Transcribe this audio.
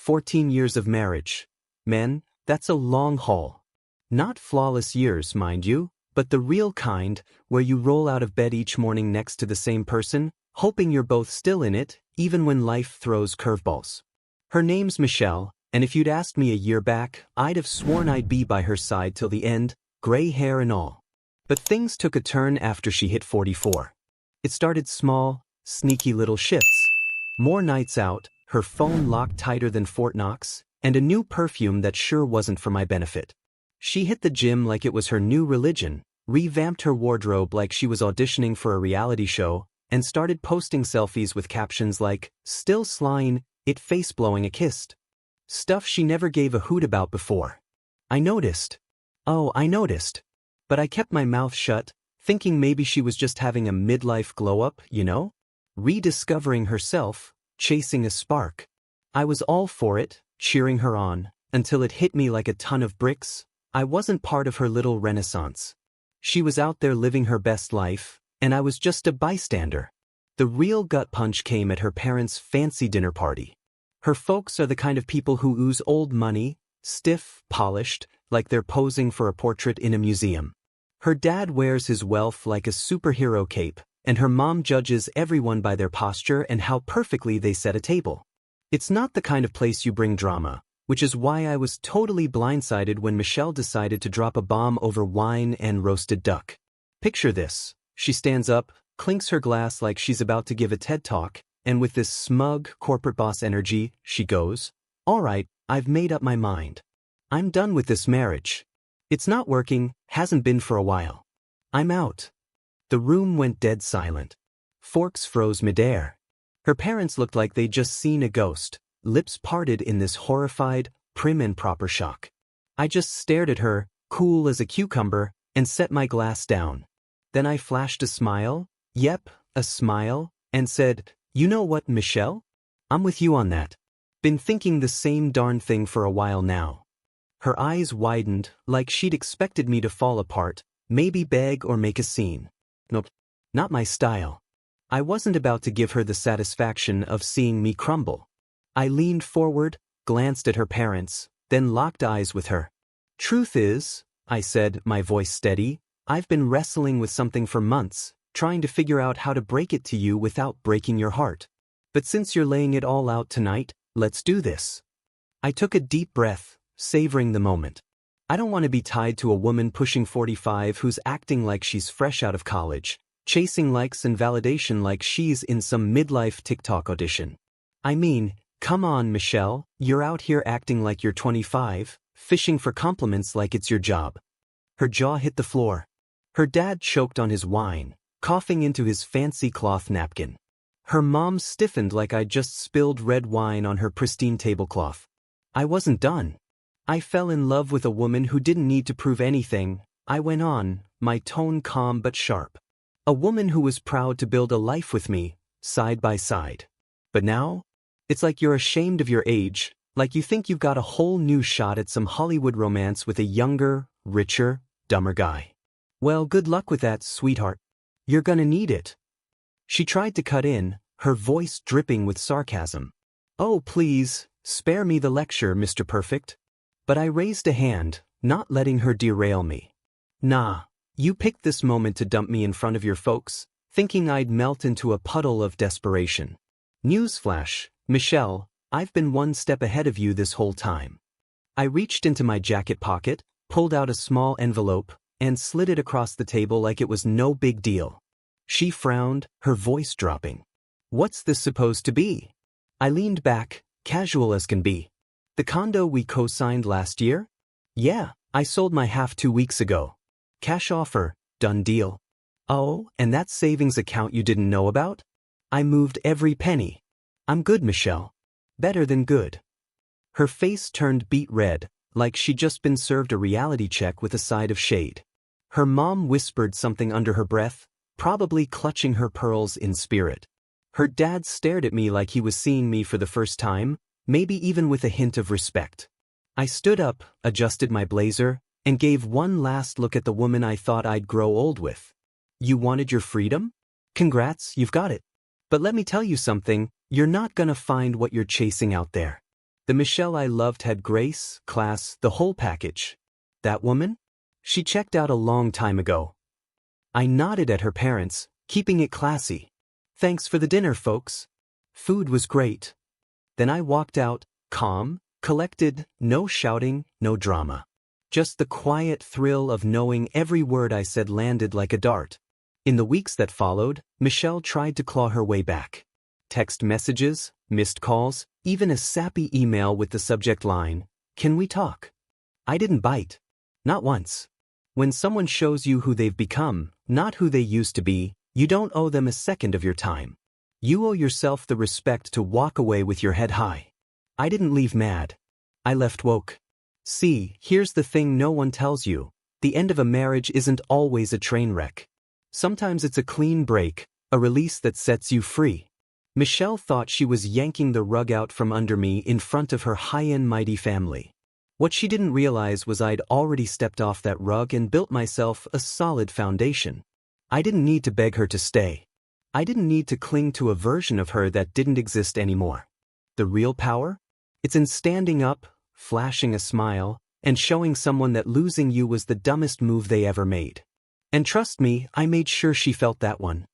14 years of marriage. Man, that's a long haul. Not flawless years, mind you, but the real kind, where you roll out of bed each morning next to the same person, hoping you're both still in it, even when life throws curveballs. Her name's Michelle, and if you'd asked me a year back, I'd have sworn I'd be by her side till the end, gray hair and all. But things took a turn after she hit 44. It started small, sneaky little shifts. More nights out, her phone locked tighter than Fort Knox, and a new perfume that sure wasn't for my benefit. She hit the gym like it was her new religion, revamped her wardrobe like she was auditioning for a reality show, and started posting selfies with captions like, "Still slying, it face-blowing a kissed." Stuff she never gave a hoot about before. I noticed. Oh, I noticed. But I kept my mouth shut, thinking maybe she was just having a midlife glow-up, you know? Rediscovering herself, chasing a spark. I was all for it, cheering her on, until it hit me like a ton of bricks. I wasn't part of her little renaissance. She was out there living her best life, and I was just a bystander. The real gut punch came at her parents' fancy dinner party. Her folks are the kind of people who ooze old money, stiff, polished, like they're posing for a portrait in a museum. Her dad wears his wealth like a superhero cape, and her mom judges everyone by their posture and how perfectly they set a table. It's not the kind of place you bring drama, which is why I was totally blindsided when Michelle decided to drop a bomb over wine and roasted duck. Picture this. She stands up, clinks her glass like she's about to give a TED Talk, and with this smug, corporate boss energy, she goes, "All right, I've made up my mind. I'm done with this marriage. It's not working, hasn't been for a while. I'm out." The room went dead silent. Forks froze midair. Her parents looked like they'd just seen a ghost, lips parted in this horrified, prim and proper shock. I just stared at her, cool as a cucumber, and set my glass down. Then I flashed a smile, yep, a smile, and said, "You know what, Michelle? I'm with you on that. Been thinking the same darn thing for a while now." Her eyes widened, like she'd expected me to fall apart, maybe beg or make a scene. Nope, not my style. I wasn't about to give her the satisfaction of seeing me crumble. I leaned forward, glanced at her parents, then locked eyes with her. "Truth is," I said, my voice steady, "I've been wrestling with something for months, trying to figure out how to break it to you without breaking your heart. But since you're laying it all out tonight, let's do this." I took a deep breath, savoring the moment. I don't want to be tied to a woman pushing 45 who's acting like she's fresh out of college, chasing likes and validation like she's in some midlife TikTok audition. I mean, come on, Michelle, you're out here acting like you're 25, fishing for compliments like it's your job. Her jaw hit the floor. Her dad choked on his wine, coughing into his fancy cloth napkin. Her mom stiffened like I'd just spilled red wine on her pristine tablecloth. I wasn't done. I fell in love with a woman who didn't need to prove anything. I went on, my tone calm but sharp. A woman who was proud to build a life with me, side by side. But now, it's like you're ashamed of your age, like you think you've got a whole new shot at some Hollywood romance with a younger, richer, dumber guy. Well, good luck with that, sweetheart. You're gonna need it. She tried to cut in, her voice dripping with sarcasm. "Oh, please, spare me the lecture, Mr. Perfect." But I raised a hand, not letting her derail me. "Nah, you picked this moment to dump me in front of your folks, thinking I'd melt into a puddle of desperation. Newsflash, Michelle, I've been one step ahead of you this whole time." I reached into my jacket pocket, pulled out a small envelope, and slid it across the table like it was no big deal. She frowned, her voice dropping. "What's this supposed to be?" I leaned back, casual as can be. "The condo we co-signed last year? Yeah, I sold my half 2 weeks ago. Cash offer, done deal." "Oh, and that savings account you didn't know about?" I moved every penny. "I'm good, Michelle. Better than good." Her face turned beet red, like she'd just been served a reality check with a side of shade. Her mom whispered something under her breath, probably clutching her pearls in spirit. Her dad stared at me like he was seeing me for the first time, maybe even with a hint of respect. I stood up, adjusted my blazer, and gave one last look at the woman I thought I'd grow old with. "You wanted your freedom? Congrats, you've got it. But let me tell you something, you're not gonna find what you're chasing out there. The Michelle I loved had grace, class, the whole package. That woman? She checked out a long time ago. I nodded at her parents, keeping it classy. Thanks for the dinner, folks. Food was great. Then I walked out, calm, collected, no shouting, no drama. Just the quiet thrill of knowing every word I said landed like a dart. In the weeks that followed, Michelle tried to claw her way back. Text messages, missed calls, even a sappy email with the subject line, "Can we talk?" I didn't bite. Not once. When someone shows you who they've become, not who they used to be, you don't owe them a second of your time. You owe yourself the respect to walk away with your head high. I didn't leave mad. I left woke. See, here's the thing no one tells you. The end of a marriage isn't always a train wreck. Sometimes it's a clean break, a release that sets you free. Michelle thought she was yanking the rug out from under me in front of her high-end mighty family. What she didn't realize was I'd already stepped off that rug and built myself a solid foundation. I didn't need to beg her to stay. I didn't need to cling to a version of her that didn't exist anymore. The real power? It's in standing up, flashing a smile, and showing someone that losing you was the dumbest move they ever made. And trust me, I made sure she felt that one.